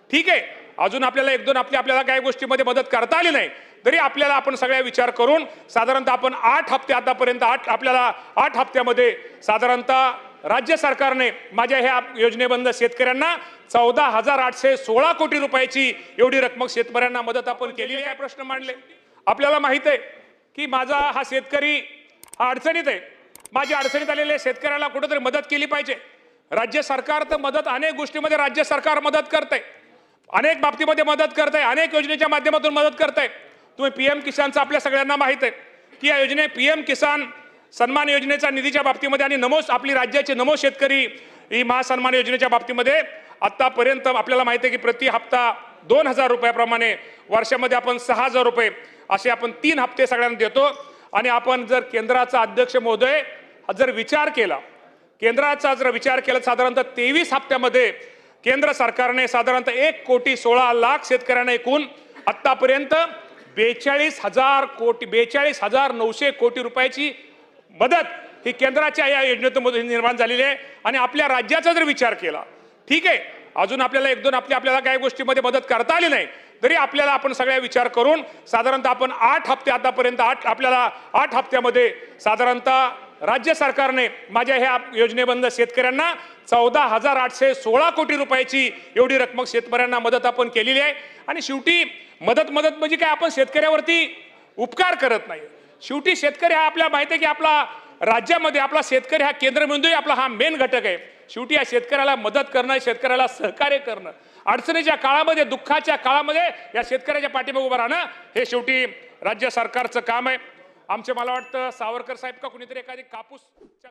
ठीक आहे, अजून आपल्याला एक दोन आपल्याला काही गोष्टीमध्ये मदत करता आली नाही तरी आपल्याला आपण सगळ्या विचार करून साधारणतः आपण 8 हप्ते आतापर्यंत आपल्याला 8 हप्त्यामध्ये साधारणतः राज्य सरकारने माझ्या ह्या योजनेबंद शेतकऱ्यांना 14,816 कोटी रुपयाची एवढी रक्कम शेतकऱ्यांना मदत आपण केलेली आहे. प्रश्न मांडले. आपल्याला माहित आहे की माझा हा शेतकरी हा अडचणीत आहे. माझ्या अडचणीत आलेल्या शेतकऱ्याला कुठेतरी मदत केली पाहिजे. राज्य सरकार तर मदत अनेक गोष्टीमध्ये राज्य सरकार मदत करते, अनेक बाबतीमध्ये मदत करते, अनेक योजनेच्या माध्यमातून मदत करते. तुम्ही पीएम किसानचं आपल्या सगळ्यांना माहित आहे की या योजने पीएम किसान सन्मान योजनेच्या निधीच्या बाबतीमध्ये आणि नमो आपली राज्याचे नमो शेतकरी ही महासन्मान योजनेच्या बाबतीमध्ये आतापर्यंत आपल्याला माहिती आहे की प्रति हप्ता 2,000 रुपयाप्रमाणे वर्षामध्ये आपण 6,000 रुपये असे आपण 3 हप्ते सगळ्यांना देतो. आणि आपण जर केंद्राचा अध्यक्ष महोदय जर विचार केला, केंद्राचा जर विचार केला साधारणतः 23 हप्त्यामध्ये केंद्र सरकारने साधारणतः 1,16,00,000 शेतकऱ्यांना एकूण आतापर्यंत 42,900 कोटी रुपयाची मदत ही केंद्राच्या या योजनेतून निर्माण झालेली आहे. आणि आपल्या राज्याचा जर विचार केला, ठीक आहे, अजून आपल्याला एक दोन आपल्याला काही गोष्टीमध्ये मदत करता आली नाही तरी आपल्याला आपण सगळ्या विचार करून साधारणतः आपण 8 हप्ते आतापर्यंत आपल्याला 8 हप्त्यामध्ये साधारणतः राज्य सरकारने माझ्या ह्या योजनेबंद शेतकऱ्यांना 14,816 कोटी रुपयाची एवढी रक्कम शेतकऱ्यांना मदत आपण केलेली आहे. आणि शेवटी मदत म्हणजे काय, आपण शेतकऱ्यावरती उपकार करत नाही. शेवटी शेतकरी हा आपल्याला माहिती आहे की आपला राज्यामध्ये आपला शेतकरी हा केंद्रबिंदू आपला हा मेन घटक आहे. शेवटी या शेतकऱ्याला मदत करणं, शेतकऱ्याला सहकार्य करणं, अडचणीच्या काळामध्ये दुःखाच्या काळामध्ये या शेतकऱ्याच्या पाठीमागे उभं राहणं हे शेवटी राज्य सरकारचं काम आहे. मला वाटतं सावरकर साहेब का कुणीतरी एखादी कापूसच्या